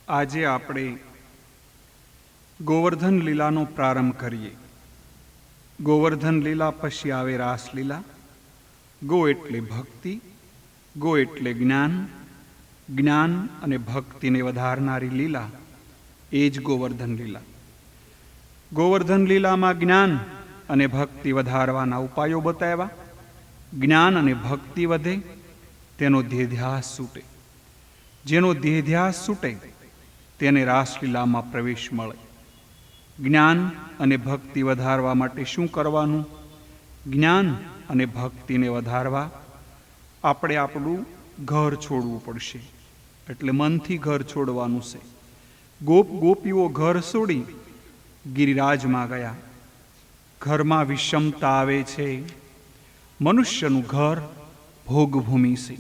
આજે આપણે ગોવર્ધન લીલાનો પ્રારંભ કરીએ. ગોવર્ધન લીલા પછી આવે રાસલીલા. ગો એટલે ભક્તિ, ગો એટલે જ્ઞાન, જ્ઞાન અને ભક્તિને વધારનારી લીલા એ જ ગોવર્ધન લીલા. ગોવર્ધન લીલામાં જ્ઞાન અને ભક્તિ વધારવાના ઉપાયો બતાવ્યા. જ્ઞાન અને ભક્તિ વધે તેનો ધ્યેયધ્યાસ છૂટે. જેનો ધ્યેયધ્યાસ છૂટે તેને રાસલીલામાં પ્રવેશ મળે. જ્ઞાન અને ભક્તિ વધારવા માટે શું કરવાનું? જ્ઞાન અને ભક્તિને વધારવા આપણે આપણું ઘર છોડવું પડશે. એટલે મનથી ઘર છોડવાનું છે. ગોપીઓ ઘર છોડી ગિરિરાજમાં ગયા. ઘરમાં વિષમતા આવે છે. મનુષ્યનું ઘર ભોગભૂમિ છે.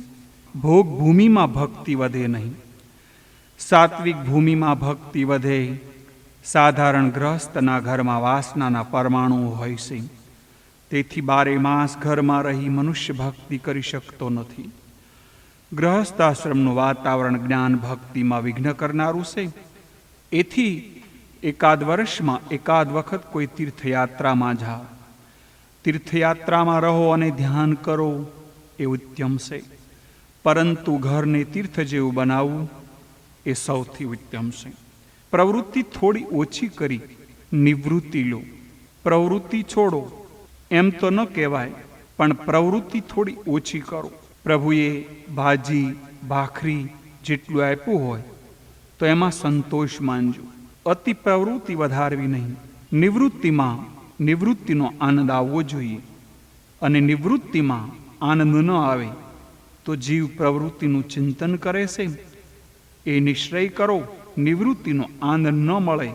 ભોગભૂમિમાં ભક્તિ વધે નહીં. સાત્વિક ભૂમિમાં ભક્તિ વધે. સાધારણ ગ્રહસ્થના ઘરમાં વાસનાના પરમાણુઓ હોય છે. તેથી 12 માસ ઘરમાં રહી મનુષ્ય ભક્તિ કરી શકતો નથી. ગ્રહસ્થાશ્રમનું વાતાવરણ જ્ઞાન ભક્તિમાં વિઘ્ન કરનારું છે. એથી એકાદ વર્ષમાં એકાદ વખત કોઈ તીર્થયાત્રામાં જાઓ. તીર્થયાત્રામાં રહો અને ધ્યાન કરો એ ઉત્તમ છે. પરંતુ ઘરને તીર્થ જેવું બનાવવું એ સૌથી ઉત્તમ છે. પ્રવૃત્તિ થોડી ઓછી કરી નિવૃત્તિ લો. પ્રવૃત્તિ છોડો એમ તો ન કહેવાય, પણ પ્રવૃત્તિ થોડી ઓછી કરો. પ્રભુએ ભાજી ભાખરી જેટલું આપ્યું હોય તો એમાં સંતોષ માનજો. અતિ પ્રવૃત્તિ વધારવી નહીં. નિવૃત્તિનો આનંદ આવવો જોઈએ. અને નિવૃત્તિમાં આનંદ ન આવે તો જીવ પ્રવૃત્તિનું ચિંતન કરે છે. એ નિશ્ચય કરો, નિવૃત્તિનો આનંદ ન મળે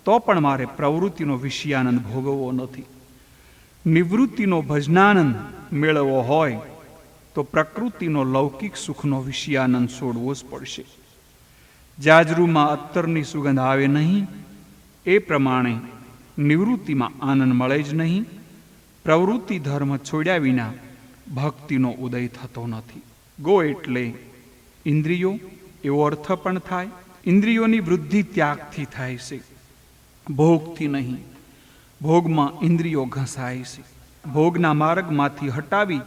તો પણ મારે પ્રવૃત્તિનો વિષયાનંદ ભોગવવો નથી. નિવૃત્તિનો ભજનાનંદ મેળવવો હોય તો પ્રકૃતિનો લૌકિક સુખનો વિષયાનંદ છોડવો જ પડશે. જાજરૂમાં અત્તરની સુગંધ આવે નહીં એ પ્રમાણે નિવૃત્તિમાં આનંદ મળે જ નહીં. પ્રવૃત્તિ ધર્મ છોડ્યા વિના ભક્તિનો ઉદય થતો નથી. ગો એટલે ઇન્દ્રિયો એવો અર્થ પણ થાય. ઇન્દ્રિયોની વૃદ્ધિ ત્યાગથી થાય છે, ભોગથી નહીં. ભોગમાં ઇન્દ્રિયો ઘસાય છે. ભોગના માર્ગમાંથી હટાવી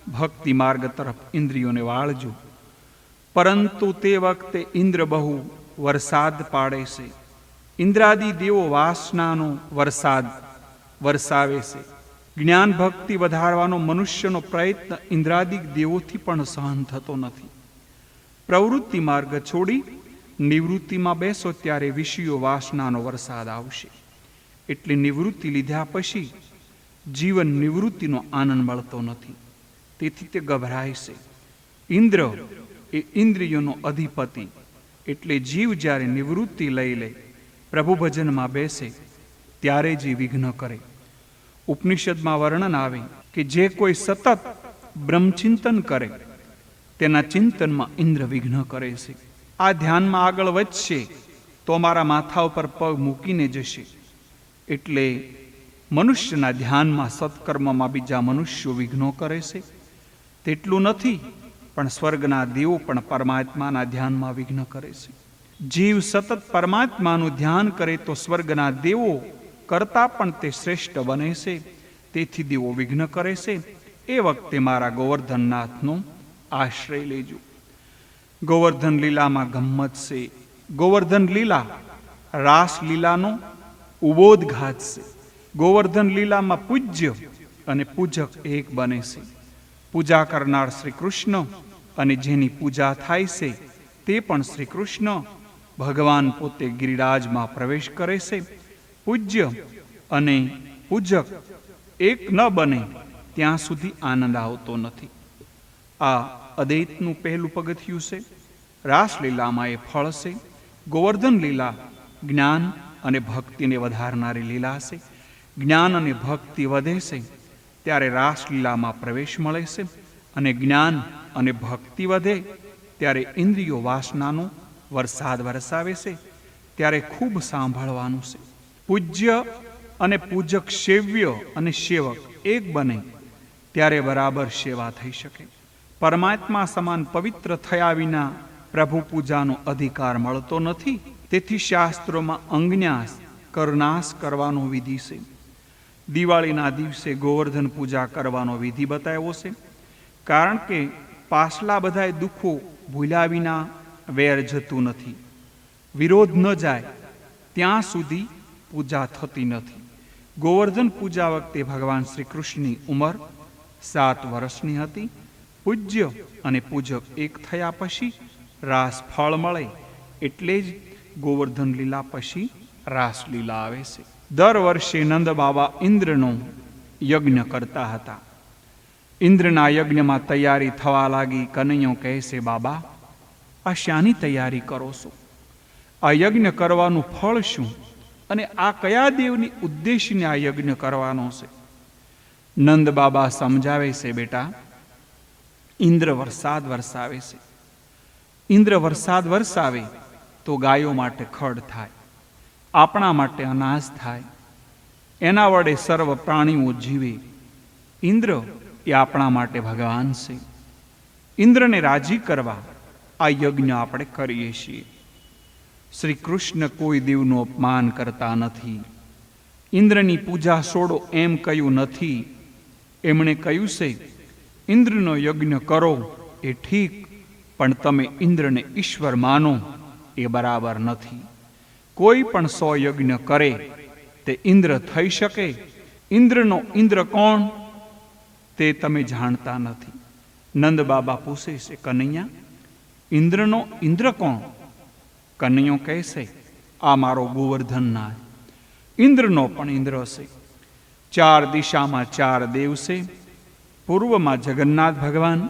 ભક્તિ માર્ગ તરફ ઇન્દ્રિયોને વાળજો. પરંતુ તે વખતે ઇન્દ્ર બહુ વરસાદ પાડે છે. ઇન્દ્રાદિ દેવો વાસનાનો વરસાદ વરસાવે છે. જ્ઞાન ભક્તિ વધારવાનો મનુષ્યનો પ્રયત્ન ઇન્દ્રાદિ દેવોથી પણ સહન થતો નથી. પ્રવૃત્તિ માર્ગ છોડી નિવૃત્તિમાં બેસો ત્યારે વિષયો વાસનાનો વરસાદ આવશે. એટલે નિવૃત્તિ લીધા પછી જીવન નિવૃત્તિનો આનંદ મળતો નથી. તેથી તે ગભરાય છે. ઇન્દ્ર એ ઇન્દ્રિયોનો અધિપતિ. એટલે જીવ જ્યારે નિવૃત્તિ લઈ લે, પ્રભુ ભજનમાં બેસે ત્યારે જ વિઘ્ન કરે. ઉપનિષદમાં વર્ણન આવે કે જે કોઈ સતત બ્રહ્મચિંતન કરે તેના ચિંતનમાં ઇન્દ્ર વિઘ્ન કરે છે. આ ધ્યાનમાં આગળ વધશે તો મારા માથા ઉપર પગ મૂકીને જશે. એટલે મનુષ્યના ધ્યાનમાં સત્કર્મમાં બીજા મનુષ્યો વિઘ્નો કરે છે. તેટલું નથી, પણ સ્વર્ગના દેવો પણ પરમાત્માના ધ્યાનમાં વિઘ્ન કરે છે. જીવ સતત પરમાત્માનું ધ્યાન કરે તો સ્વર્ગના દેવો કરતાં પણ તે શ્રેષ્ઠ બને છે. તેથી દેવો વિઘ્ન કરે છે. એ વખતે મારા ગોવર્ધનનાથનો આશ્રય લેજો. ગોવર્ધન લીલામાં ગમ્મત છે. ગોવર્ધન લીલા રાસલીલાનો ઉબોધઘાત છે. ગોવર્ધન લીલામાં પૂજ્ય અને પૂજક એક બને છે. પૂજા કરનાર શ્રી કૃષ્ણ અને જેની પૂજા થાય છે તે પણ શ્રી કૃષ્ણ. ભગવાન પોતે ગિરિરાજમાં પ્રવેશ કરે છે. પૂજ્ય અને પૂજક એક ન બને ત્યાં સુધી આનંદ આવતો નથી. આ અદ્વૈતનું પહેલું પગથિયું છે. રાસલીલામાં એ ફળ છે. ગોવર્ધન લીલા જ્ઞાન અને ભક્તિને વધારનારી લીલા છે. જ્ઞાન અને ભક્તિ વધે છે ત્યારે રાસલીલામાં પ્રવેશ મળે છે. અને જ્ઞાન અને ભક્તિ વધે ત્યારે ઇન્દ્રિયો વાસનાનો વરસાદ વરસાવે છે. ત્યારે ખૂબ સાંભળવાનું છે. પૂજ્ય અને પૂજક, સેવ્ય અને સેવક એક બને ત્યારે બરાબર સેવા થઈ શકે. પરમાત્મા સમાન પવિત્ર થયા વિના પ્રભુ પૂજાનો અધિકાર મળતો નથી. તેથી શાસ્ત્રોમાં અંગન્યાસ કરનાશ કરવાનો વિધિ છે. દિવાળીના દિવસે ગોવર્ધન પૂજા કરવાનો વિધિ બતાવ્યો છે. કારણ કે પાછલા બધાય દુઃખો ભૂલ્યા વિના વેર જતું નથી. વિરોધ ન જાય ત્યાં સુધી પૂજા થતી નથી. ગોવર્ધન પૂજા વખતે ભગવાન શ્રી કૃષ્ણની ઉંમર 7 વર્ષની હતી. પૂજ્ય અને પૂજક એક થયા પછી રાસ ફળ મળે એટલે જ ગોવર્ધન લીલા પછી રાસલીલા આવે છે. દર વર્ષે નંદ બાબા ઇન્દ્રનો યજ્ઞ કરતા હતા. ઇન્દ્રના યજ્ઞમાં તૈયારી થવા લાગી. કનૈયો કહે છે, બાબા આ શાની તૈયારી કરો છો? આ યજ્ઞ કરવાનું ફળ શું અને આ કયા દેવની ઉદ્દેશને આ યજ્ઞ કરવાનો છે? નંદ બાબા સમજાવે છે, બેટા ઇન્દ્ર વરસાદ વરસાવે છે. ઇન્દ્ર વરસાદ વરસાવે તો ગાયો માટે ખડ થાય, આપણા માટે અનાજ થાય, એના વડે સર્વ પ્રાણીઓ જીવે. ઇન્દ્ર એ આપણા માટે ભગવાન છે. ઇન્દ્રને રાજી કરવા આ યજ્ઞ આપણે કરીએ છીએ. શ્રી કૃષ્ણ કોઈ દેવનું અપમાન કરતા નથી. ઇન્દ્રની પૂજા છોડો એમ કહ્યું નથી. એમણે કહ્યું છે ઇન્દ્રનો યજ્ઞ કરો એ ઠીક, પણ તમે ઇન્દ્રને ઈશ્વર માનો એ બરાબર નથી. કોઈ પણ 100 યજ્ઞ કરે તે ઇન્દ્ર થઈ શકે. ઇન્દ્રનો ઇન્દ્ર કોણ તે તમે જાણતા નથી. નંદ બાબા પૂછે છે, કનૈયા ઇન્દ્રનો ઇન્દ્ર કોણ? કનૈયો કહે છે, આ મારો ગોવર્ધનનાથ. ઇન્દ્રનો પણ ઇન્દ્ર છે. 4 દિશામાં 4 દેવ છે. પૂર્વમાં જગન્નાથ ભગવાન,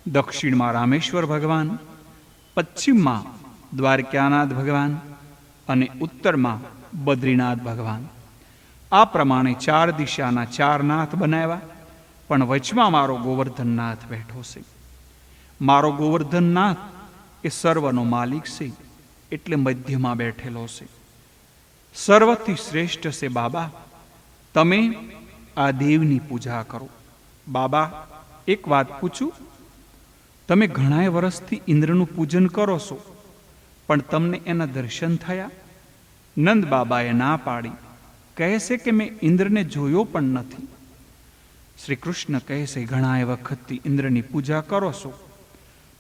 દક્ષિણમાં રામેશ્વર ભગવાન, પશ્ચિમમાં દ્વારકાનાથ ભગવાન અને ઉત્તરમાં બદ્રીનાથ ભગવાન. આ પ્રમાણે 4 દિશાના 4 નાથ બનાવ્યા, પણ વચમાં મારો ગોવર્ધનનાથ બેઠો છે. મારો ગોવર્ધનનાથ એ સર્વનો માલિક છે, એટલે મધ્યમાં બેઠેલો છે. સર્વથી શ્રેષ્ઠ છે. બાબા તમે આ દેવની પૂજા કરો. બાબા એક વાત પૂછું, તમે ઘણાય વર્ષથી ઇન્દ્રનું પૂજન કરો છો, પણ તમને એના દર્શન થયા? નંદ બાબાએ ના પાડી. કહે છે કે મેં ઇન્દ્રને જોયો પણ નથી. શ્રી કૃષ્ણ કહે છે, ઘણાય વખતથી ઇન્દ્રની પૂજા કરો છો,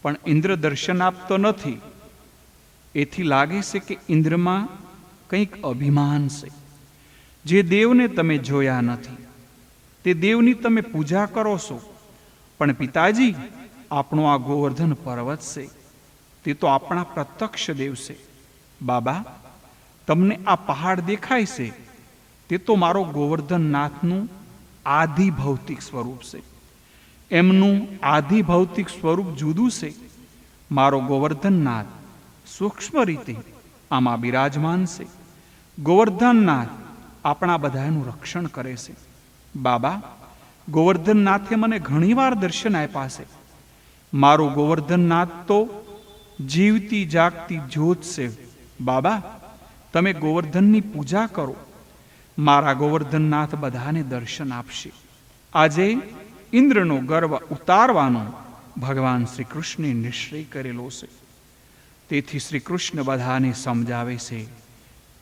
પણ ઇન્દ્ર દર્શન આપતો નથી. એથી લાગે છે કે ઇન્દ્રમાં કંઈક અભિમાન છે. જે દેવને તમે જોયા નથી તે દેવની તમે પૂજા કરો છો. પણ પિતાજી, આપણો આ ગોવર્ધન પર્વત છે તે તો આપણા પ્રત્યક્ષ દેવ છે. બાબા તમને આ પહાડ દેખાય છે તે તો મારો ગોવર્ધનનાથનું આધિ ભૌતિક સ્વરૂપ છે. એમનું આધિ ભૌતિક સ્વરૂપ જુદું છે. મારો ગોવર્ધનનાથ સૂક્ષ્મ રીતે આમાં બિરાજમાન છે. ગોવર્ધનનાથ આપણા બધાનું રક્ષણ કરે છે. બાબા ગોવર્ધનનાથે મને ઘણીવાર દર્શન આપ્યા છે. મારો ગોવર્ધનનાથ તો જીવતી જાગતી જ્યોત છે. બાબા તમે ગોવર્ધનની પૂજા કરો. મારા ગોવર્ધનનાથ બધાને દર્શન આપશે. આજે ઇન્દ્રનો ગર્વ ઉતારવાનો ભગવાન શ્રી કૃષ્ણે નિશ્ચય કરેલો છે. તેથી શ્રી કૃષ્ણ બધાને સમજાવે છે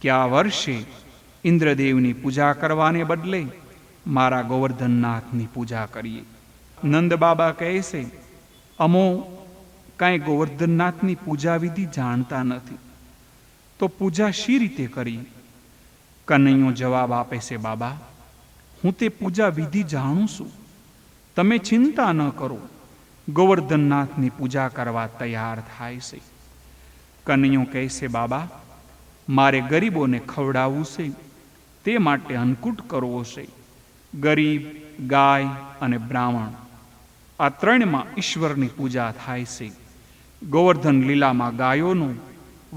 કે આ વર્ષે ઇન્દ્રદેવની પૂજા કરવાને બદલે મારા ગોવર્ધનનાથની પૂજા કરીએ. નંદ બાબા કહે છે, અમો કાંઈ ગોવર્ધનનાથની પૂજા વિધિ જાણતા નથી, તો પૂજા શી રીતે કરીએ? કનૈયો જવાબ આપે છે, બાબા હું તે પૂજા વિધિ જાણું છું. તમે ચિંતા ન કરો, ગોવર્ધનનાથની પૂજા કરવા તૈયાર થાય છે. કનૈયો કહે છે, બાબા મારે ગરીબોને ખવડાવવું છે, તે માટે અન્નકૂટ કરવો છે. ગરીબ, ગાય અને બ્રાહ્મણ આ 3માં ઈશ્વરની પૂજા થાય છે. ગોવર્ધન લીલામાં ગાયોનો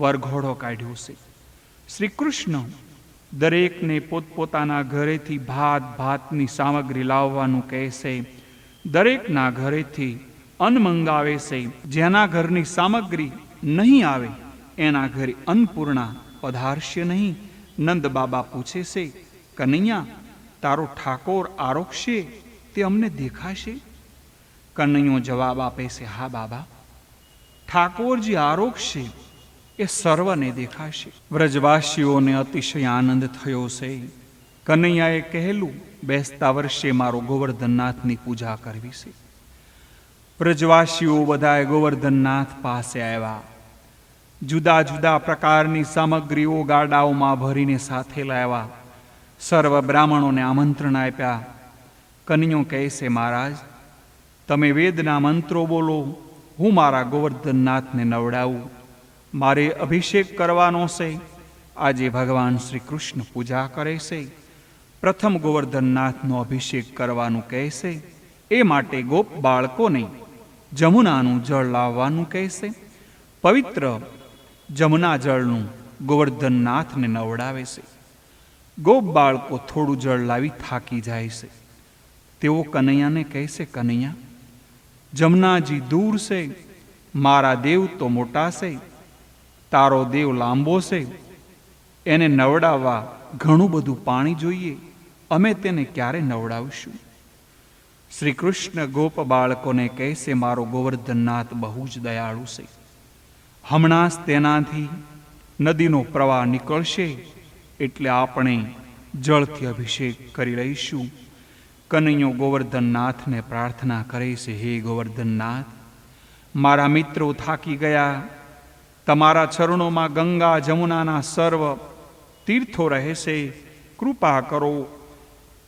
વરઘોડો કાઢ્યો છે. શ્રી કૃષ્ણ દરેકને પોતપોતાના ઘરેથી ભાતની સામગ્રી લાવવાનું કહે છે. દરેકના ઘરેથી અન્ન મંગાવે છે. જેના ઘરની સામગ્રી નહીં આવે એના ઘરે અન્નપૂર્ણા પધારશે નહીં. નંદ બાબા પૂછે છે, કનૈયા તારો ઠાકોર આરોગશે તે અમને દેખાશે? કનૈયો જવાબ આપે છે, હા બાબા ઠાકોરજી આરોગશે એ સર્વને દેખાશે. વ્રજવાસીઓને અતિશય આનંદ થયો છે. કનૈયાએ કહેલું, બેસતા વર્ષે મારો ગોવર્ધનનાથની પૂજા કરવી છે. વ્રજવાસીઓ બધાએ ગોવર્ધનનાથ પાસે આવ્યા. જુદા જુદા પ્રકારની સામગ્રીઓ ગાડાઓમાં ભરીને સાથે લાવ્યા. સર્વ બ્રાહ્મણોને આમંત્રણ આપ્યા. કનૈયો કહે છે, મહારાજ તમે વેદના મંત્રો બોલો, હું મારા ગોવર્ધનનાથને નવડાવું. મારે અભિષેક કરવાનો છે. આજે ભગવાન શ્રી કૃષ્ણ પૂજા કરે છે. પ્રથમ ગોવર્ધનનાથનો અભિષેક કરવાનું કહેશે. એ માટે ગોપ બાળકોને જમુનાનું જળ લાવવાનું કહેશે. પવિત્ર જમુના જળનું ગોવર્ધનનાથને નવડાવે છે. ગોપ બાળકો થોડું જળ લાવી થાકી જાય છે. તેઓ કનૈયાને કહેશે, કનૈયા જમનાજી દૂર છે, મારા દેવ તો મોટા છે, તારો દેવ લાંબો છે, એને નવડાવવા ઘણું બધું પાણી જોઈએ, અમે તેને ક્યારે નવડાવશું? શ્રી કૃષ્ણ ગોપ બાળકોને કહેશે, મારો ગોવર્ધનનાથ બહુ જ દયાળુ છે. હમણાં જ તેનાથી નદીનો પ્રવાહ નીકળશે એટલે આપણે જળથી અભિષેક કરી લઈશું. કનૈયો ગોવર્ધનનાથને પ્રાર્થના કરે છે, હે ગોવર્ધનનાથ, મારા મિત્રો થાકી ગયા. તમારા ચરણોમાં ગંગા જમુનાના સર્વ તીર્થો રહે છે. કૃપા કરો,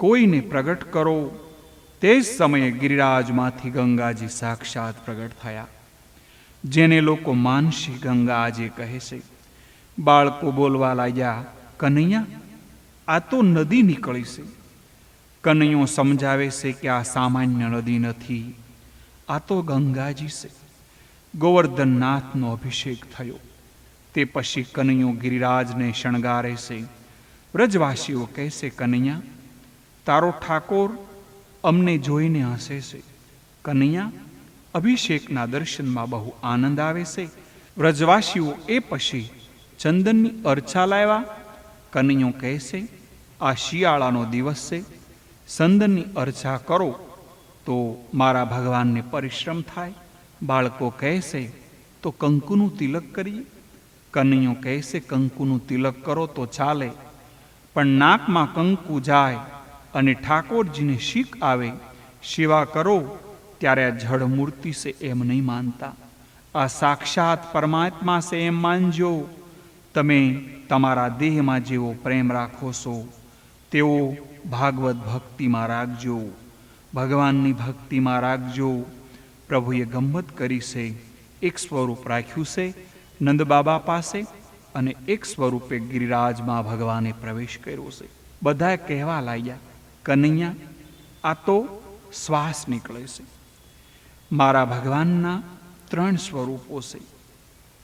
કોઈને પ્રગટ કરો. તે જ સમયે ગિરિરાજમાંથી ગંગાજી સાક્ષાત પ્રગટ થયા, જેને લોકો માનસી ગંગા આજે કહે છે. બાળકો બોલવા લાગ્યા, કનૈયા આ તો નદી નીકળી છે. કનૈયો સમજાવે છે કે આ સામાન્ય નદી નથી, આ તો ગંગાજી છે. ગોવર્ધનનાથનો અભિષેક થયો. તે પછી કનૈયો ગિરિરાજને શણગારે છે. વ્રજવાસીઓ કહેશે, કનૈયા તારો ઠાકોર અમને જોઈને હસે છે. કનૈયા અભિષેકના દર્શનમાં બહુ આનંદ આવે છે. વ્રજવાસીઓ એ પછી ચંદનની અર્ચા લાવ્યા. કનૈયો કહેશે, આ શિયાળાનો દિવસ છે, ચંદનની અર્ચા કરો તો મારા ભગવાનને પરિશ્રમ થાય. બાળકો કહેશે, તો કંકુનું તિલક કરીએ. કનૈયો કહેશે, કંકુનું તિલક કરો તો ચાલે, પણ નાકમાં કંકુ જાય અને ઠાકોરજીને શીખ આવે, સેવા કરો ત્યારે આ જડ મૂર્તિ છે એમ નહીં માનતા, આ સાક્ષાત પરમાત્મા છે એમ માનજો. તમે તમારા દેહમાં જેવો પ્રેમ રાખો છો તેવો ભાગવત ભક્તિમાં રાખજો, ભગવાનની ભક્તિમાં રાખજો. પ્રભુએ ગમ્મત કરી છે. એક સ્વરૂપ રાખ્યું છે નંદબાબા પાસે અને એક સ્વરૂપે ગિરિરાજમાં ભગવાને પ્રવેશ કર્યો છે. બધા કહેવા લાગ્યા, કનૈયા આ તો શ્વાસ નીકળે છે. મારા ભગવાનના 3 સ્વરૂપો છે.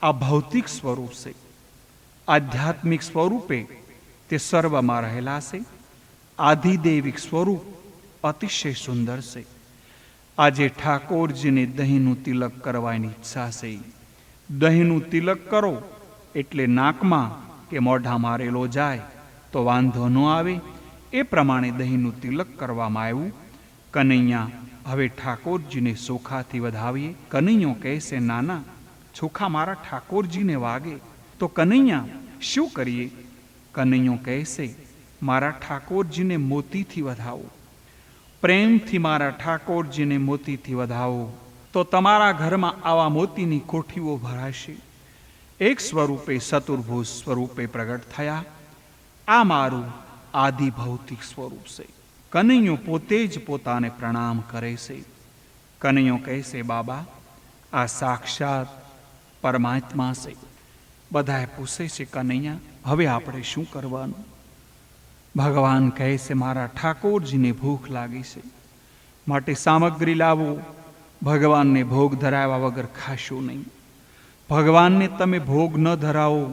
આ ભૌતિક સ્વરૂપ છે. આધ્યાત્મિક સ્વરૂપે તે સર્વમાં રહેલા છે. આધિદૈવિક સ્વરૂપ અતિશય સુંદર છે. આજે ઠાકોરજીને દહીંનું તિલક કરવાની ઈચ્છા છે. દહીંનું તિલક કરો એટલે નાકમાં કે મોઢા મારેલો જાય તો વાંધો ન આવે. એ પ્રમાણે દહીંનું તિલક કરવામાં આવ્યું. કનૈયા હવે ઠાકોરજીને ચોખાથી વધાવીએ. કનૈયો કહેશે, નાના ચોખા મારા ઠાકોરજીને વાગે તો કનૈયા શું કરીએ? કનૈયો કહેશે, મારા ઠાકોરજીને મોતીથી વધાવો. પ્રેમથી મારા ઠાકોરજીને મોતીથી વધાવો તો તમારા ઘરમાં આવા મોતીની કોઠીઓ ભરાશે. એક સ્વરૂપે ચતુર્ભુજ સ્વરૂપે પ્રગટ થયા. આ મારું આદિ ભૌતિક સ્વરૂપ છે. કનૈયો પોતે જ પોતાને પ્રણામ કરે છે. કનૈયો કહેશે, બાબા આ સાક્ષાત પરમાત્મા છે. બધાએ પૂછે છે, કનૈયા હવે આપણે શું કરવાનું? ભગવાન કહે છે, મારા ઠાકોરજીને ભૂખ લાગી છે, માટે સામગ્રી લાવો. ભગવાનને ભોગ ધરાવ્યા વગર ખાશો નહીં. ભગવાનને તમે ભોગ ન ધરાવો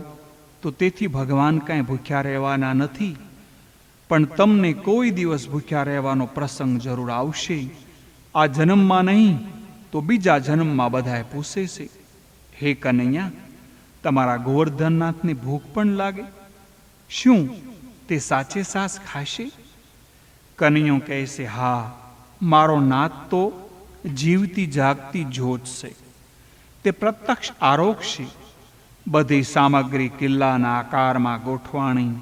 તો તેથી ભગવાન કાંઈ ભૂખ્યા રહેવાના નથી, પણ તમને કોઈ દિવસ ભૂખ્યા રહેવાનો પ્રસંગ જરૂર આવશે. આ જન્મમાં નહીં તો બીજા જન્મમાં બધાએ પૂછે છે, હે કનૈયા તમારા ગોવર્ધનનાથને ભૂખ પણ લાગે? શું તે સાચે સાચ ખાશે? કનૈયો કહેશે, હા મારો નાથ તો જીવતી જાગતી જ્યોત છે. તે તે પ્રત્યક્ષ આરોગશે. બધી સામગ્રી કિલ્લાના આકારમાં ગોઠવાણી,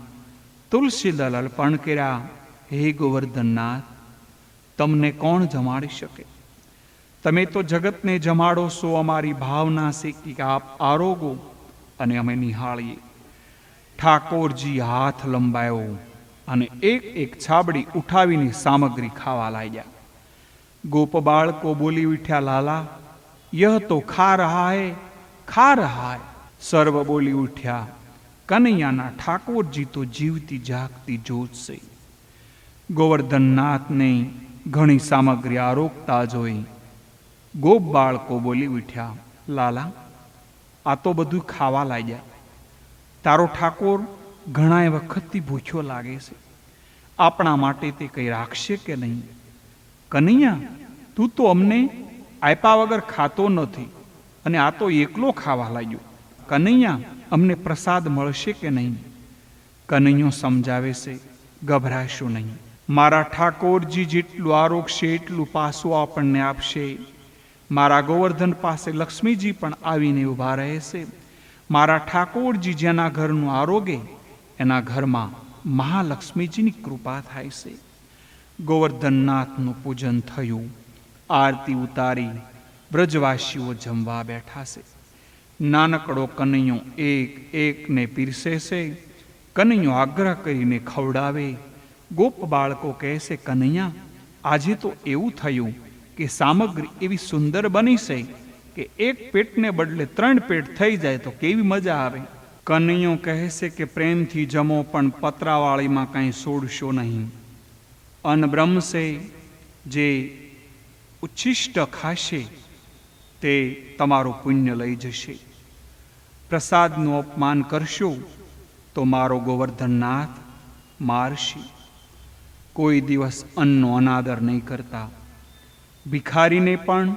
તુલસી દલ અર્પણ કર્યા. હે ગોવર્ધનનાથ, તમને કોણ જમાડી શકે? તમે તો જગતને જમાડો છો. અમારી ભાવના છે કે આપ આરોગો અને અમે નિહાળીએ. ઠાકોરજી હાથ લંબાયો અને એક એક છાબડી ઉઠાવીને સામગ્રી ખાવા લાગ્યા. ગોપ બાળકો બોલી ઉઠ્યા, લાલા યહ તો ખા રહા હૈ, ખા રહા હૈ. સર્વ બોલી ઉઠ્યા, કનૈયાના ઠાકોરજી તો જીવતી જાગતી જ્યોત છે. ગોવર્ધનનાથને ઘણી સામગ્રી આરોગતા જોઈ ગોપ બાળકો બોલી ઉઠ્યા, લાલા આ તો બધું ખાવા લાગ્યા. તારો ઠાકોર ઘણા વખતથી ભૂખ્યો લાગે છે. આપણા માટે તે કંઈ રાખશે કે નહીં? કનૈયા, તું તો અમને આપ્યા વગર ખાતો નથી અને આ તો એકલો ખાવા લાગ્યો. કનૈયા, અમને પ્રસાદ મળશે કે નહીં? કનૈયો સમજાવે છે, ગભરાશો નહીં. મારા ઠાકોરજી જેટલું આરોગશે એટલું પાછું આપણને આપશે. મારા ગોવર્ધન પાસે લક્ષ્મીજી પણ આવીને ઊભા રહેશે. મારા ઠાકોરજી જેના ઘરનું આરોગે એના ઘરમાં મહાલક્ષ્મીજીની કૃપા થાય છે. ગોવર્ધનનાથનું પૂજન થયું. આરતી ઉતારી વ્રજવાસીઓ જમવા બેઠા છે. નાનકડો કનૈયો એક એકને પીરસે છે. કનૈયો આગ્રહ કરીને ખવડાવે. ગોપ બાળકો કહે છે, કનૈયા આજે તો એવું થયું કે સામગ્રી એવી સુંદર બની છે કે એક પેટને બદલે 3 પેટ થઈ જાય તો કેવી મજા આવે. કનૈયો કહે છે કે પ્રેમથી જમો, પણ પતરાવાળીમાં કાંઈ છોડશો નહીં. અન્ન બ્રહ્મ છે, જે ઉચ્છિષ્ટ ખાશે તે તમારું પુણ્ય લઈ જશે. પ્રસાદનું અપમાન કરશો તો મારો ગોવર્ધનનાથ મારશે. કોઈ દિવસ અન્નનો અનાદર નહીં કરતા. ભિખારીને પણ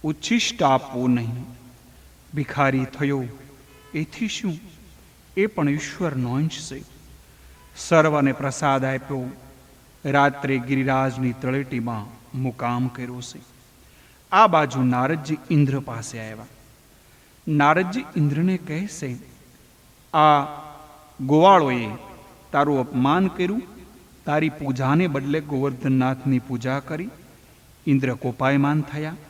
ઉચ્છિષ્ટ આપવું નહીં. ભિખારી થયો એથી શું? એ પણ ઈશ્વરનો અંશ છે. સર્વને પ્રસાદ આપ્યો. રાત્રે ગિરિરાજની તળેટીમાં મુકામ કર્યો છે. આ બાજુ નારદજી ઇન્દ્ર પાસે આવ્યા. નારદજી ઇન્દ્રને કહે છે, આ ગોવાળોએ તારું અપમાન કર્યું, તારી પૂજાને બદલે ગોવર્ધનનાથની પૂજા કરી. ઇન્દ્ર કોપાયમાન થયા.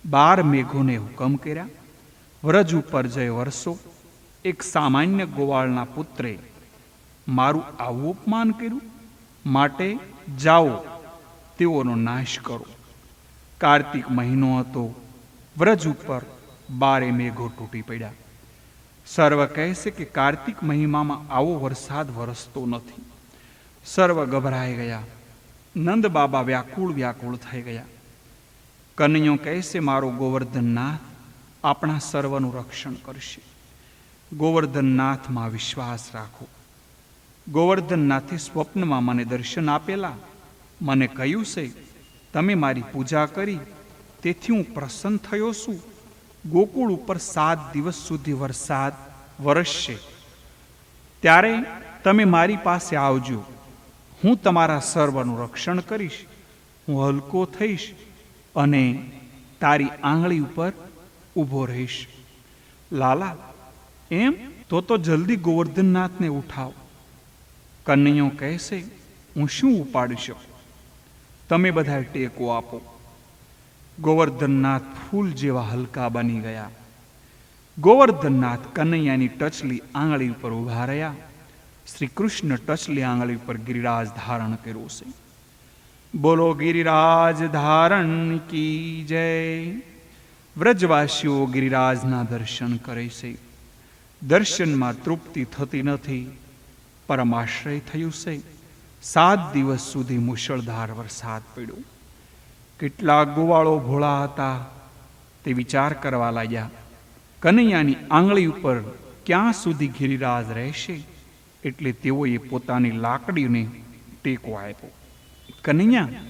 12 મેઘોને હુકમ કર્યા, વ્રજ ઉપર જય વરસો. એક સામાન્ય ગોવાળના પુત્રે મારું આવું અપમાન કર્યું, માટે જાઓ તેઓનો નાશ કરો. કાર્તિક મહિનો હતો. વ્રજ ઉપર 12 મેઘો તૂટી પડ્યા. સર્વ કહે છે કે કાર્તિક મહિનામાં આવો વરસાદ વરસતો નથી. સર્વ ગભરાઈ ગયા. નંદ બાબા વ્યાકુળ થઈ ગયા. કનૈયો કહે છે, મારો ગોવર્ધનનાથ આપણા સર્વનું રક્ષણ કરશે. ગોવર્ધનનાથમાં વિશ્વાસ રાખો. ગોવર્ધનનાથે સ્વપ્નમાં મને દર્શન આપેલા. મને કહ્યું છે, તમે મારી પૂજા કરી તેથી હું પ્રસન્ન થયો છું. ગોકુળ ઉપર 7 દિવસ સુધી વરસાદ વરસશે. ત્યારે તમે મારી પાસે આવજો. હું તમારા સર્વનું રક્ષણ કરીશ. હું હલકો થઈશ અને તારી આંગળી ઉપર ઊભો રહીશ. લાલા, એમ તો જલ્દી ગોવર્ધનનાથને ઉઠાવ. કનૈયો કહેશે, હું શું ઉપાડી શકું? તમે બધા ટેકો આપો. ગોવર્ધનનાથ ફૂલ જેવા હલકા બની ગયા. ગોવર્ધનનાથ કનૈયાની ટચલી આંગળી ઉપર ઊભા રહ્યા. શ્રી કૃષ્ણ ટચલી આંગળી પર ગિરિરાજ ધારણ કર્યો છે. બોલો ગિરિરાજ ધારણ કી જય. વ્રજવાસીઓ ગિરિરાજના દર્શન કરે છે. દર્શનમાં તૃપ્તિ થતી નથી. પરમાશ્રય થયું છે. 7 દિવસ સુધી મુશળધાર વરસાદ પડ્યો. કેટલાક ગોવાળો ભોળા હતા તે વિચાર કરવા લાગ્યા, કનૈયાની આંગળી ઉપર ક્યાં સુધી ગિરિરાજ રહેશે? એટલે તેઓએ પોતાની લાકડીને ટેકો આપ્યો. કનૈયા,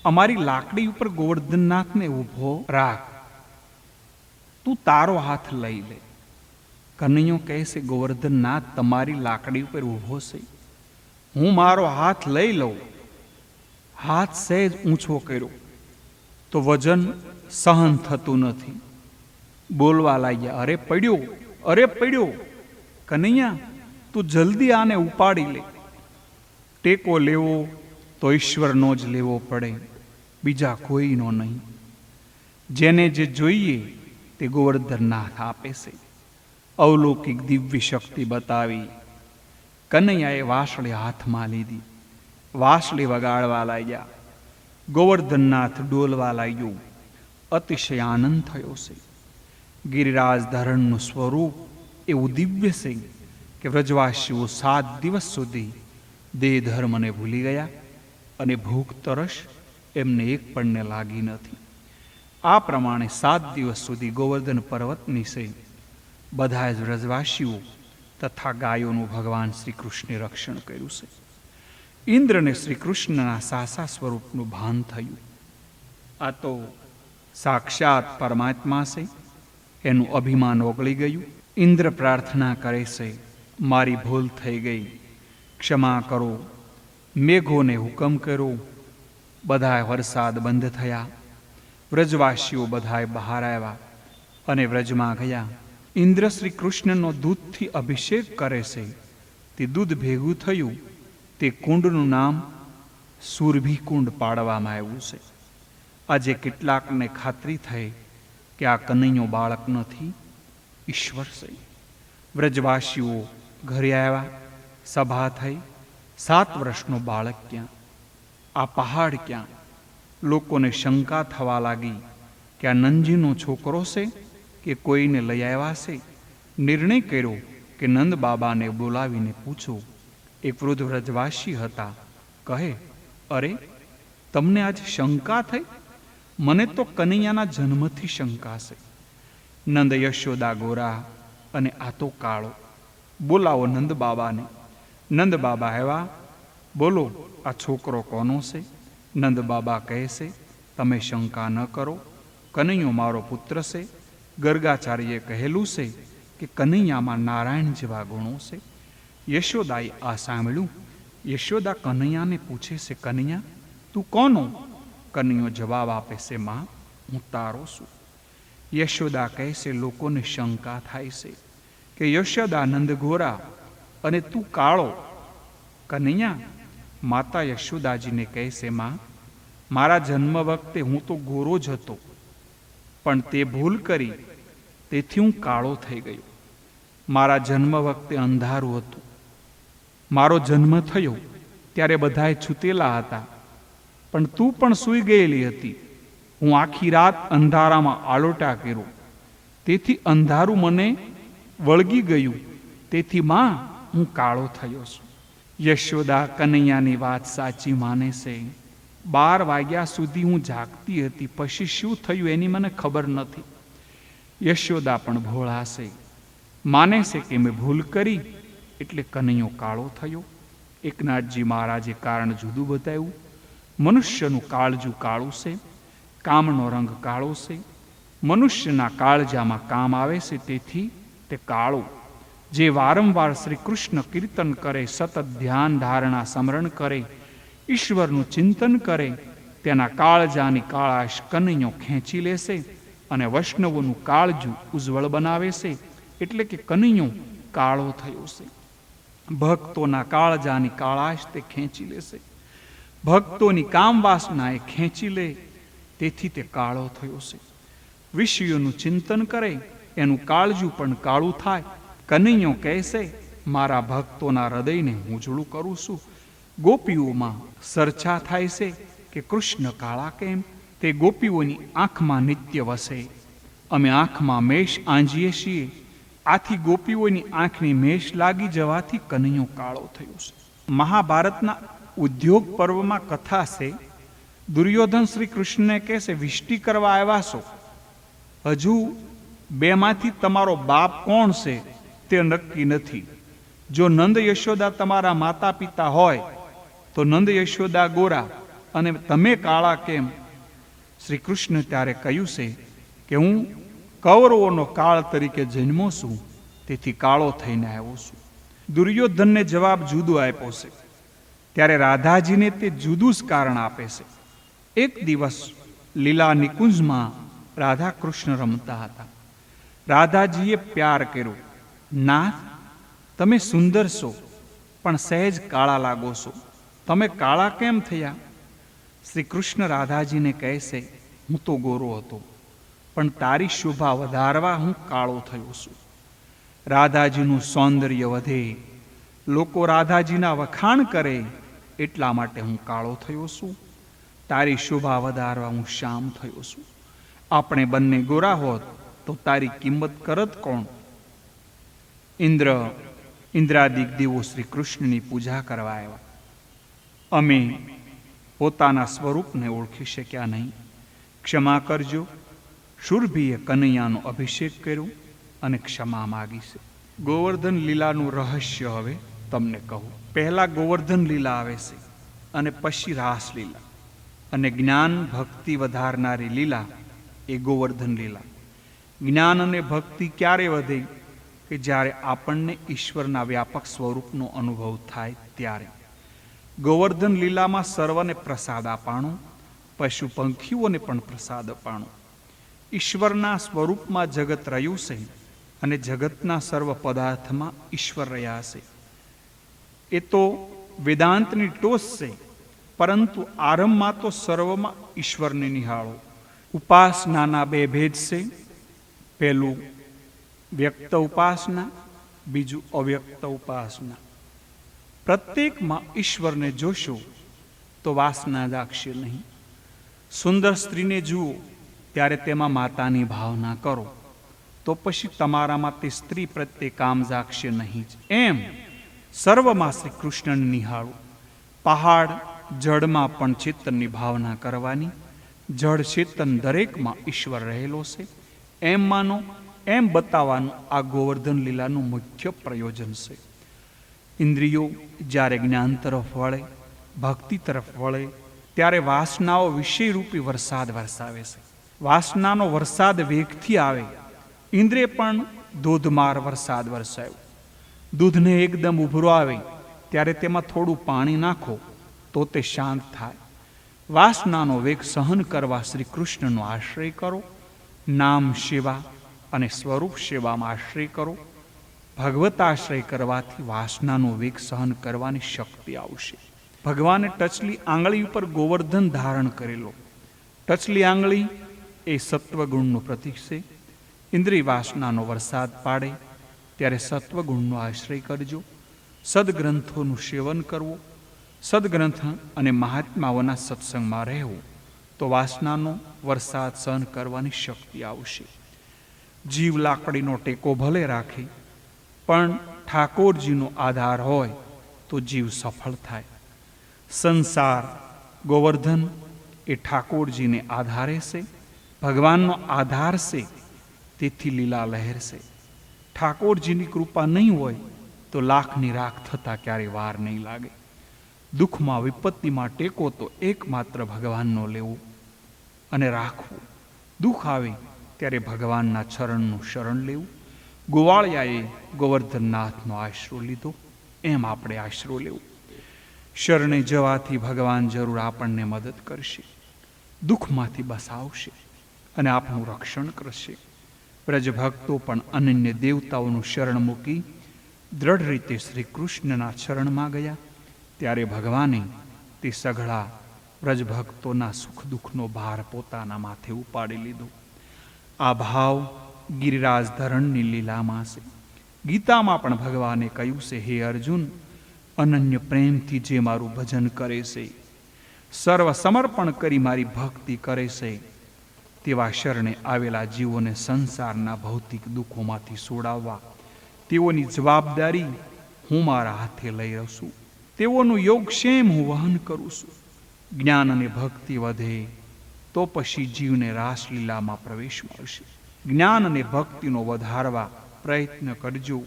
અમારી લાકડી ઉપર ગોવર્ધનનાથને ઊભો રાખ. તું તારો હાથ લઈ લે. કનૈયો કહે છે, ગોવર્ધનનાથ તમારી લાકડી ઉપર ઊભો છે, હું મારો હાથ લઈ લઉં. હાથ સહેજ ઊંચો કર્યો તો વજન સહન થતું નથી. બોલવા લાગ્યા, અરે પડ્યો, અરે પડ્યો. કનૈયા, તું જલ્દી આને ઉપાડી લે. ટેકો લેવો તો ઈશ્વરનો જ લેવો પડે, બીજા કોઈનો નહીં. જેને જે જોઈએ તે ગોવર્ધનનાથ આપે છે. અવલૌકિક દિવ્ય શક્તિ બતાવી. કનૈયાએ વાંસળી હાથમાં લીધી, વાંસળી વગાડવા લાગ્યા. ગોવર્ધનનાથ ડોલવા લાગ્યું. અતિશય આનંદ થયો છે. ગિરિરાજ ધારણનું સ્વરૂપ એવું દિવ્ય છે કે વ્રજવાસીઓ 7 દિવસ સુધી દેહ ધર્મને ભૂલી ગયા અને ભૂખ તરસ એમને એક પણને લાગી નથી. આ પ્રમાણે 7 દિવસ સુધી ગોવર્ધન પર્વતની છે બધા જ વ્રજવાસીઓ તથા ગાયોનું ભગવાન શ્રી કૃષ્ણે રક્ષણ કર્યું છે. ઇન્દ્રને શ્રી કૃષ્ણના સાસા સ્વરૂપનું ભાન થયું. આ તો સાક્ષાત પરમાત્મા છે, એનું અભિમાન ઓગળી ગયું. ઇન્દ્ર પ્રાર્થના કરે છે, મારી ભૂલ થઈ ગઈ, ક્ષમા કરો. મેઘોને હુકમ કરો. બધાય વરસાદ બંધ થયા. વ્રજવાસીઓ બધાય બહાર આવ્યા અને વ્રજમાં ગયા. ઇન્દ્ર શ્રી કૃષ્ણનો દૂધથી અભિષેક કરે છે. તે દૂધ ભેગું થયું. તે કુંડનું નામ સુરભી કુંડ પાડવામાં આવ્યું છે. આજે કેટલાકને ખાતરી થઈ કે આ કનૈયો બાળક નથી, ઈશ્વર છે. વ્રજવાસીઓ ઘરે આવ્યા, સભા થઈ. 7 વર્ષનો બાળક ક્યાં? આ પહાડ ક્યાં? લોકોને શંકા થવા લાગી કે આ નંદજીનો છોકરો છે કે કોઈને લઈ આવ્યા છે. નિર્ણય કર્યો કે નંદ બાબાને બોલાવીને પૂછો. એક વૃદ્ધ વ્રજવાસી હતા. કહે, અરે તમને આજ શંકા થઈ? મને તો કનૈયાના જન્મથી શંકા છે. નંદ યશોદા ગોરા અને આ તો કાળો. બોલાવો નંદ બાબાને. નંદ બાબા આવ્યા. બોલો, આ છોકરો કોનો છે? નંદ બાબા કહે છે, તમે શંકા ન કરો, કનૈયો મારો પુત્ર છે. ગર્ગાચાર્યે કહેલું છે કે કનૈયામાં નારાયણ જેવા ગુણો છે. યશોદાએ આ સાંભળ્યું. યશોદા કનૈયાને પૂછે છે, કનૈયા તું કોનો? કનૈયો જવાબ આપે છે, માં હું તારો છું. યશોદા કહે છે, લોકોને શંકા થાય છે કે યશોદાનંદ ગોરા અને તું કાળો. કનૈયા માતા યશોદાજીને કહે છે, માં મારા જન્મ વખતે હું તો ગોરો જ હતો, પણ તે ભૂલ કરી તેથી હું કાળો થઈ ગયો. મારા જન્મ વખતે અંધારું હતું. મારો જન્મ થયો ત્યારે બધાએ છૂટેલા હતા, પણ તું પણ સૂઈ ગયેલી હતી. હું આખી રાત અંધારામાં આલોટા કર્યો, તેથી અંધારું મને વળગી ગયું. તેથી માં હું કાળો થયો છું. યશોદા કનૈયાની વાત સાચી માને છે. 12 વાગ્યા સુધી હું જાગતી હતી, પછી શું થયું એની મને ખબર નથી. યશોદા પણ ભોળા છે, માને છે કે મેં ભૂલ કરી એટલે કનૈયો કાળો થયો. એકનાથજી મહારાજે કારણ જુદું બતાવ્યું. મનુષ્યનું કાળજું કાળું છે, કામનો રંગ કાળો છે. મનુષ્યના કાળજામાં કામ આવે છે, તેથી તે કાળો. જે વારંવાર શ્રી કૃષ્ણ કીર્તન કરે, સતત ધ્યાન ધારણા સ્મરણ કરે, ઈશ્વરનું ચિંતન કરે, તેના કાળજાની કાળાશ કનૈયો ખેંચી લેશે અને વૈષ્ણવોનું કાળજું ઉજ્જવળ બનાવે છે. એટલે કે કનૈયો કાળો થયો છે. ભક્તોના કાળજાની કાળાશ તે ખેંચી લેશે. ભક્તોની કામવાસના એ ખેંચી લે, તેથી તે કાળો થયો છે. વિષયોનું ચિંતન કરે, એનું કાળજું પણ કાળું થાય. કનૈયો કહેશે, મારા ભક્તોના હૃદયને હું ઉજળું કરું છું. ગોપીઓમાં ચર્ચા થાય છે કે કૃષ્ણ કાળા કેમ? તે ગોપીઓની આંખમાં નિત્ય વસે. અમે આંખમાં મેષ આંજીએ છીએ, આથી ગોપીઓની આંખની મેષ લાગી જવાથી કનૈયો કાળો થયો છે. મહાભારતના ઉદ્યોગ પર્વમાં કથા છે. દુર્યોધન શ્રી કૃષ્ણને કહેશે, વિષ્ટિ કરવા આવ્યા છો, હજુ 2 માંથી તમારો બાપ કોણ છે તે નક્કી નથી. જો નંદ યશોદા તમારા માતા પિતા હોય તો નંદ યશોદા ગોરા અને તમે કાળા કેમ? શ્રી કૃષ્ણ ત્યારે કહ્યું છે કે હું કૌરવોનો કાળ તરીકે જન્મો છું, તેથી કાળો થઈને આવ્યો છું. દુર્યોધનને જવાબ જુદો આપ્યો છે. ત્યારે રાધાજીને તે જુદું જ કારણ આપે છે. એક દિવસ લીલા નિકુંજમાં રાધા કૃષ્ણ રમતા હતા. રાધાજીએ પ્યાર કર્યો, નાથ તમે સુંદર છો, પણ સહેજ કાળા લાગો છો, તમે કાળા કેમ થયા? શ્રી કૃષ્ણ રાધાજીને કહેશે, હું તો ગોરો હતો, પણ તારી શોભા વધારવા હું કાળો થયો છું. રાધાજીનું સૌંદર્ય વધે, લોકો રાધાજીના વખાણ કરે, એટલા માટે હું કાળો થયો છું. તારી શોભા વધારવા હું શ્યામ થયો છું. આપણે બંને ગોરા હોત તો તારી કિંમત કરત કોણ? ઇન્દ્રાદિક દેવો શ્રી કૃષ્ણની પૂજા કરવા આવ્યા. અમે પોતાના સ્વરૂપને ઓળખી શક્યા નહીં, ક્ષમા કરજો. શુરભીએ કનૈયાનો અભિષેક કર્યો અને ક્ષમા માગી છે. ગોવર્ધન લીલાનું રહસ્ય હવે તમને કહું. પહેલા ગોવર્ધન લીલા આવે છે અને પછી રાસલીલા, અને જ્ઞાન ભક્તિ વધારનારી લીલા એ ગોવર્ધન લીલા. જ્ઞાન અને ભક્તિ ક્યારે વધે? કે જ્યારે આપણને ઈશ્વરના વ્યાપક સ્વરૂપનો અનુભવ થાય ત્યારે. ગોવર્ધન લીલામાં સર્વને પ્રસાદ અપાણો, પશુ પંખીઓને પણ પ્રસાદ અપાણો. ઈશ્વરના સ્વરૂપમાં જગત રહ્યું છે અને જગતના સર્વ પદાર્થમાં ઈશ્વર રહ્યા છે. એ તો વેદાંતની ટોચ છે, પરંતુ આરંભમાં તો સર્વમાં ઈશ્વરને નિહાળો. ઉપાસનાના બે ભેદ છે. પહેલું વ્યક્ત ઉપાસના, બીજું અવ્યક્ત ઉપાસના. પ્રત્યેકમાં ઈશ્વરને જોશો તો વાસના જાગશે નહીં. સુંદર સ્ત્રીને જુઓ ત્યારે તેમાં માતાની ભાવના કરો, તો પછી તમારામાં તે સ્ત્રી પ્રત્યે કામ જાગશે નહીં જ. એમ સર્વમાં શ્રી કૃષ્ણને નિહાળો. પહાડ જળમાં પણ ચેતનની ભાવના કરવાની. જળ ચેતન દરેકમાં ઈશ્વર રહેલો છે એમ માનો, એમ બતાવવાનું આ ગોવર્ધન લીલાનું મુખ્ય પ્રયોજન છે. ઇન્દ્રિયો જ્યારે જ્ઞાન તરફ વળે, ભક્તિ તરફ વળે, ત્યારે વાસનાઓ વિષયરૂપી વરસાદ વરસાવે છે. વાસનાનો વરસાદ વેગથી આવે. ઇન્દ્રે પણ ધોધમાર વરસાદ વરસાવ્યો. દૂધને એકદમ ઉભરો આવે ત્યારે તેમાં થોડું પાણી નાખો તો તે શાંત થાય. વાસનાનો વેગ સહન કરવા શ્રી કૃષ્ણનો આશ્રય કરો. નામ સેવા અને સ્વરૂપ સેવામાં આશ્રય કરો. ભગવતાશ્રય કરવાથી વાસનાનો વેગ સહન કરવાની શક્તિ આવશે. ભગવાને ટચલી આંગળી ઉપર ગોવર્ધન ધારણ કરેલો. ટચલી આંગળી એ સત્વગુણનું પ્રતીક છે. ઇન્દ્રિય વાસનાનો વરસાદ પાડે ત્યારે સત્વગુણનો આશ્રય કરજો. સદગ્રંથોનું સેવન કરવું, સદગ્રંથ અને મહાત્માઓના સત્સંગમાં રહેવું, તો વાસનાનો વરસાદ સહન કરવાની શક્તિ આવશે. જીવ લાકડીનો ટેકો ભલે રાખે, પણ ઠાકોરજીનો આધાર હોય તો જીવ સફળ થાય. સંસાર ગોવર્ધન એ ઠાકોરજીને આધારે છે, ભગવાનનો આધાર છે, તેથી લીલા લહેર છે. ઠાકોરજીની કૃપા નહીં હોય તો લાખની રાખ થતાં ક્યારેય વાર નહીં લાગે. દુઃખમાં વિપત્તિમાં ટેકો તો એકમાત્ર ભગવાનનો લેવો અને રાખવું. દુઃખ આવે ત્યારે ભગવાનના ચરણનું શરણ લેવું. ગોવાળિયાએ ગોવર્ધનનાથનો આશરો લીધો, એમ આપણે આશરો લેવો. શરણે જવાથી ભગવાન જરૂર આપણને મદદ કરશે, દુઃખમાંથી બસાવશે અને આપણું રક્ષણ કરશે. વ્રજભક્તો પણ અનન્ય દેવતાઓનું શરણ મૂકી દ્રઢ રીતે શ્રી કૃષ્ણના શરણમાં ગયા. ત્યારે ભગવાને તે સઘળા વ્રજભક્તોના સુખ દુઃખનો ભાર પોતાના માથે ઉપાડી લીધો. આ ભાવ ગિરિરાજ ધરણની લીલામાં છે. ગીતામાં પણ ભગવાને કહ્યું છે, હે અર્જુન, અનન્ય પ્રેમથી જે મારું ભજન કરે છે, સર્વ સમર્પણ કરી મારી ભક્તિ કરે છે, તેવા શરણે આવેલા જીવોને સંસારના ભૌતિક દુઃખોમાંથી છોડાવવા તેઓની જવાબદારી હું મારા હાથે લઈ રહ્યો છું. તેઓનું યોગક્ષેમ હું વહન કરું છું. જ્ઞાન અને ભક્તિ વધે તો પછી જીવને રાસલીલામાં પ્રવેશ મળશે. જ્ઞાન અને ભક્તિનો વધારવા પ્રયત્ન કરજો,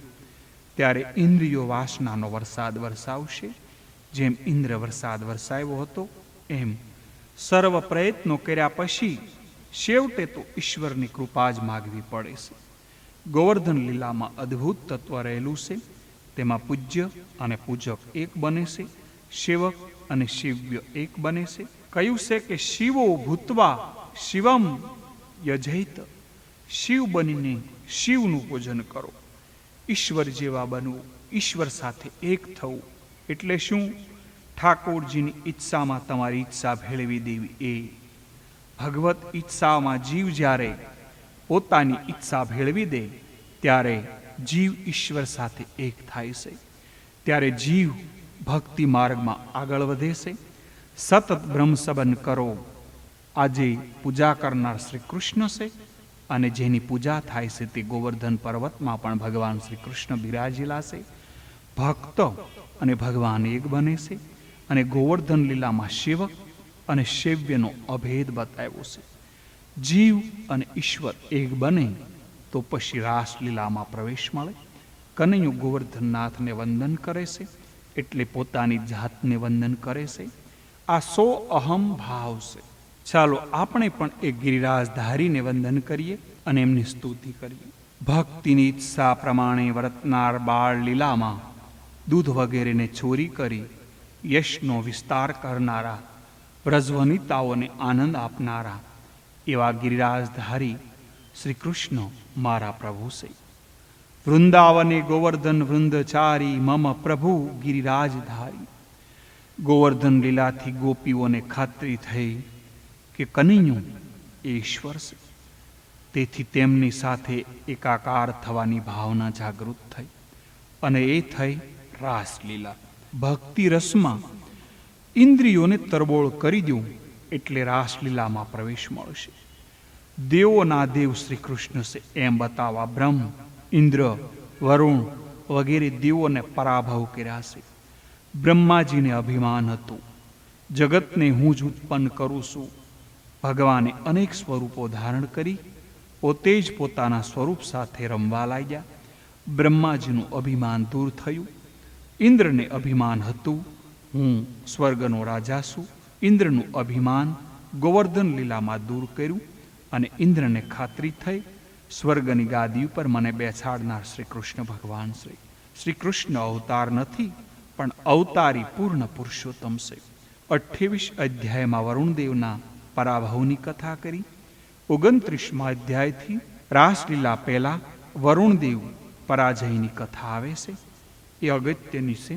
ત્યારે ઇન્દ્રિયો વાસનાનો વરસાદ વરસાવશે. જેમ ઇન્દ્ર વરસાદ વરસાવ્યો હતો, એમ સર્વ પ્રયત્નો કર્યા પછી છેવટે તો ઈશ્વરની કૃપા જ માગવી પડે છે. ગોવર્ધન લીલામાં અદ્ભુત તત્વ રહેલું છે. તેમાં પૂજ્ય અને પૂજક એક બને છે, સેવક અને સેવ્ય એક બને છે. કહ્યું છે કે શિવો ભૂતવા શિવમ યજૈત. શિવ બનીને શિવનું પૂજન કરો. ઈશ્વર જેવા બનવું, ઈશ્વર સાથે એક થવું એટલે શું? ઠાકોરજીની ઈચ્છામાં તમારી ઈચ્છા ભેળવી દેવી. એ ભગવત ઈચ્છામાં જીવ જ્યારે પોતાની ઈચ્છા ભેળવી દે ત્યારે જીવ ઈશ્વર સાથે એક થાય છે. ત્યારે જીવ ભક્તિ માર્ગમાં આગળ વધે છે. સતત બ્રહ્મ સંબંધ કરો. આજે પૂજા કરનાર શ્રી કૃષ્ણ છે અને જેની પૂજા થાય છે તે ગોવર્ધન પર્વતમાં પણ ભગવાન શ્રી કૃષ્ણ બિરાજેલા છે. ભક્ત અને ભગવાન એક બને છે અને ગોવર્ધન લીલામાં સેવક અને સેવ્યનો અભેદ બતાવ્યો છે. જીવ અને ઈશ્વર એક બને તો પછી રાસલીલામાં પ્રવેશ મળે. કનૈયો ગોવર્ધનનાથને વંદન કરે છે એટલે પોતાની જાતને વંદન કરે છે. આ સો અહમ ભાવ છે. ચાલો આપણે પણ એ ગિરિરાજધારીને વંદન કરીએ અને એમની સ્તુતિ કરીએ. ભક્તિની ઈચ્છા પ્રમાણે વર્તનાર બાળ લીલામાં દૂધ વગેરેને ચોરી કરી યશનો વિસ્તાર કરનારા, વ્રજવનિતાઓને આનંદ આપનારા એવા ગિરિરાજધારી શ્રી કૃષ્ણ મારા પ્રભુ છે. વૃંદાવને ગોવર્ધન વૃંદચારી મમ પ્રભુ ગિરિરાજધારી. ગોવર્ધન લીલાથી ગોપીઓને ખાતરી થઈ કે કનૈયો એ ઈશ્વર છે. તેથી તેમની સાથે એકાકાર થવાની ભાવના જાગૃત થઈ અને એ થઈ રાસલીલા. ભક્તિ રસમાં ઇન્દ્રિયોને તરબોળ કરી દઉં એટલે રાસલીલામાં પ્રવેશ મળશે. દેવોના દેવ શ્રી કૃષ્ણ છે એમ બતાવવા બ્રહ્મ, ઇન્દ્ર, વરુણ વગેરે દેવોને પરાભવ કર્યા છે. બ્રહ્માજીને અભિમાન હતું, જગતને હું જ ઉત્પન્ન કરું છું. ભગવાને અનેક સ્વરૂપો ધારણ કરી પોતે જ પોતાના સ્વરૂપ સાથે રમવા લાગ્યા. બ્રહ્માજીનું અભિમાન દૂર થયું. ઇન્દ્રને અભિમાન હતું, હું સ્વર્ગનો રાજા છું. ઇન્દ્રનું અભિમાન ગોવર્ધન લીલામાં દૂર કર્યું અને ઇન્દ્રને ખાતરી થઈ સ્વર્ગની ગાદી ઉપર મને બેસાડનાર શ્રી કૃષ્ણ ભગવાન છે. શ્રી કૃષ્ણ અવતાર નથી પણ અવતારી પૂર્ણ પુરુષોત્તમ છે. 28 અધ્યાયમાં વરુણદેવના પરાભવની કથા કરી. 29મા અધ્યાયથી રાસલીલા પહેલા વરુણદેવ પરાજયની કથા આવે છે. એ અગત્યની છે.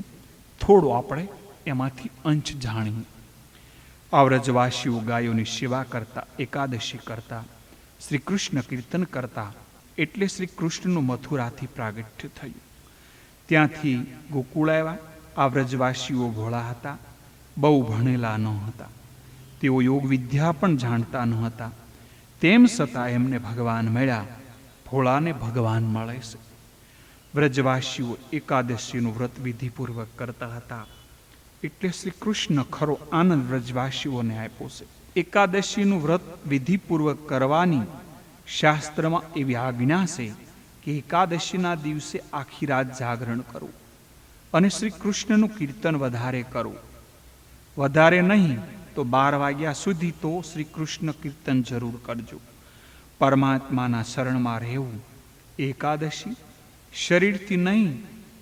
થોડું આપણે એમાંથી અંશ જાણીએ. આ વ્રજવાસીઓ ગાયોની સેવા કરતા, એકાદશી કરતા, શ્રી કૃષ્ણ કીર્તન કરતા એટલે શ્રી કૃષ્ણનું મથુરાથી પ્રાગટ્ય થયું. ત્યાંથી ગોકુળ આવ્યા. આ વ્રજવાસીઓ ભોળા હતા, બહુ ભણેલા ન હતા. તેઓ યોગ વિદ્યા પણ જાણતા ન હતા. તેમ છતાં એમને ભગવાન મળ્યા. ભોળાને ભગવાન મળે છે. વ્રજવાસીઓ એકાદશીનું વ્રત વિધિપૂર્વક કરતા હતા એટલે શ્રી કૃષ્ણ ખરો આનંદ વ્રજવાસીઓને આપ્યો છે. એકાદશીનું વ્રત વિધિપૂર્વક કરવાની શાસ્ત્રમાં એવી આજ્ઞા છે કે એકાદશીના દિવસે આખી રાત જાગરણ કરવું અને શ્રી કૃષ્ણનું કીર્તન વધારે કરવું. વધારે નહીં તો 12 વાગ્યા સુધી તો શ્રી કૃષ્ણ કીર્તન જરૂર કરજો. પરમાત્માના શરણમાં રહેવું એકાદશી. શરીરથી નહીં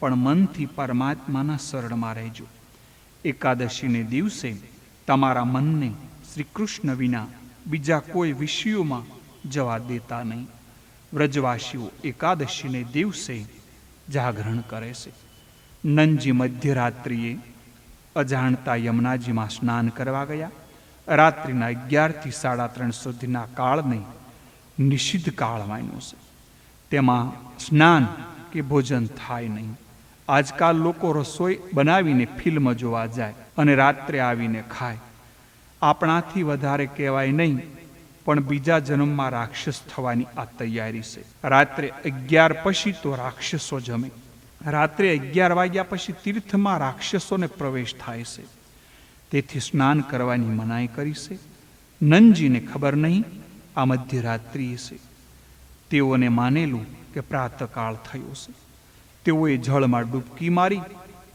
પણ મનથી પરમાત્માના શરણમાં રહેજો. એકાદશીને દિવસે તમારા મનને શ્રી કૃષ્ણ વિના બીજા કોઈ વિષયોમાં જવા દેતા નહીં. વ્રજવાસીઓ એકાદશીને દિવસે જાગરણ કરે છે. નંદજી મધ્યરાત્રિએ અજાણતા યમુનાજીમાં સ્નાન કરવા ગયા. રાત્રિના 11 થી 3:30 સુધીના કાળને નિષિદ્ધ કાળ માન્યો છે. તેમાં સ્નાન કે ભોજન થાય નહીં. આજકાલ લોકો રસોઈ બનાવીને ફિલ્મ જોવા જાય અને રાત્રે આવીને ખાય. આપણાથી વધારે કહેવાય નહીં પણ બીજા જન્મમાં રાક્ષસ થવાની આ તૈયારી છે. રાત્રે 11 પછી તો રાક્ષસો જમે. રાત્રે 11 વાગ્યા પછી તીર્થમાં રાક્ષસોને પ્રવેશ થાય છે. તેથી સ્નાન કરવાની મનાઈ કરી છે. નંદજીને ખબર નહીં આ મધ્યરાત્રિએ છે. તેઓને માનેલું કે પ્રાતકાળ થયો છે. તેઓએ જળમાં ડૂબકી મારી.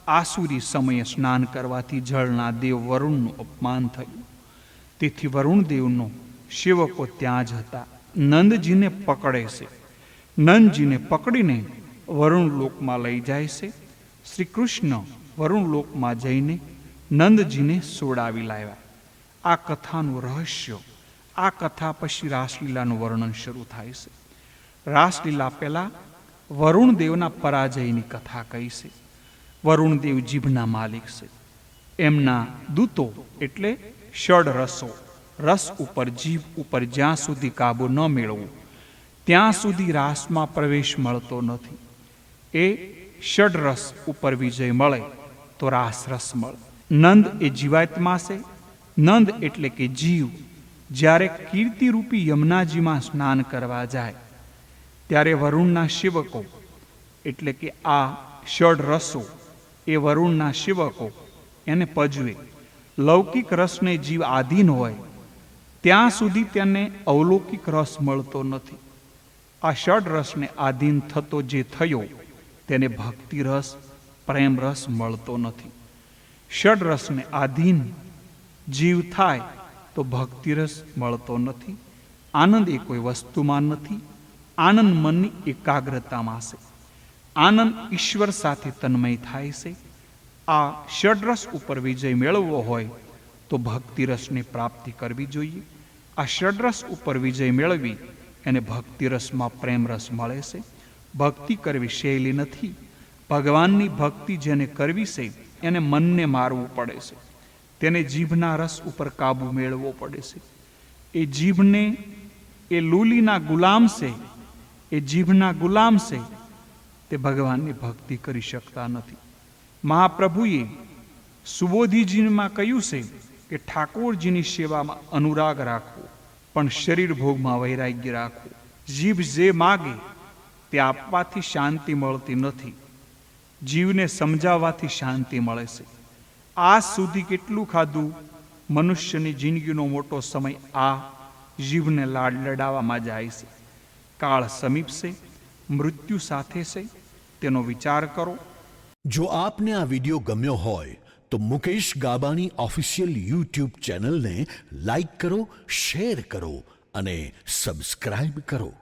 આસુરી સમયે સ્નાન કરવાથી જળના દેવ વરુણનું અપમાન થયું. તેથી વરુણદેવનો સેવકો ત્યાં જ હતા. નંદજીને પકડે છે. નંદજીને પકડીને વરુણ લોકમાં લઈ જાય છે. શ્રી કૃષ્ણ વરુણ લોકમાં જઈને નંદજીને સોડાવી લાવ્યા. આ કથાનું રહસ્ય. આ કથા પછી રાસલીલાનું વર્ણન શરૂ થાય છે. રાસલીલા પહેલા વરુણદેવના પરાજયની કથા કહી છે. વરુણદેવ જીભના માલિક છે. એમના દૂતો એટલે ષડ રસો, રસ ઉપર જીભ ઉપર જ્યાં સુધી કાબુ ન મેળવવું ત્યાં સુધી રાસમાં પ્રવેશ મળતો નથી. એ ષડ રસ ઉપર વિજય મળે તો રાસ રસ મળે. નંદ એ જીવાત્મા છે. નંદ એટલે કે જીવ જ્યારે કીર્તિરૂપી યમુનાજીમાં સ્નાન કરવા જાય ત્યારે વરુણના સેવકો એટલે કે આ ષડ રસો એ વરુણના સેવકો એને પજવે. લૌકિક રસને જીવ આધીન હોય ત્યાં સુધી તેને અવલૌકિક રસ મળતો નથી. આ ષડ રસને આધીન થતો જે થયો તેને ભક્તિ રસ, પ્રેમ રસ મળતો નથી. ષડ રસને આધીન જીવ થાય તો ભક્તિ રસ મળતો નથી. આનંદ એ કોઈ વસ્તુમાં નથી. આનંદ મનની એકાગ્રતામાં છે. આનંદ ઈશ્વર સાથે તન્મય થાય છે. આ ષડરસ ઉપર વિજય મેળવવો હોય તો ભક્તિ રસની પ્રાપ્તિ કરવી જોઈએ. આ ષડરસ ઉપર વિજય મેળવી એને ભક્તિ રસમાં પ્રેમ રસ મળે છે. ભક્તિ કરવી શૈલી નથી. ભગવાનની ભક્તિ જેને કરવી છે એને મનને મારવું પડે છે. તેને જીભના રસ ઉપર કાબુ મેળવવો પડે છે. એ જીભને એ લૂલીના ગુલામ છે. એ જીભના ગુલામ છે. તે ભગવાનની ભક્તિ કરી શકતા નથી. મહાપ્રભુએ સુબોધીજીમાં કહ્યું છે કે ઠાકોરજીની સેવામાં અનુરાગ રાખવો પણ શરીર ભોગમાં વૈરાગ્ય રાખવું. જીભ જે માગે તે આપવાથી શાંતિ મળતી નથી. જીવને સમજાવવાથી શાંતિ મળે છે. આજ સુધી કેટલું ખાધું? મનુષ્યની જિંદગીનો મોટો સમય આ જીભને લાડ લડાવવામાં જાય છે. કાળ સમીપ છે, મૃત્યુ સાથે છે, તેનો વિચાર કરો. જો આપને આ વિડિયો ગમ્યો હોય તો મુકેશ ગાબાની ઓફિશિયલ યુટ્યુબ ચેનલને લાઈક કરો, શેર કરો અને સબસ્ક્રાઇબ કરો.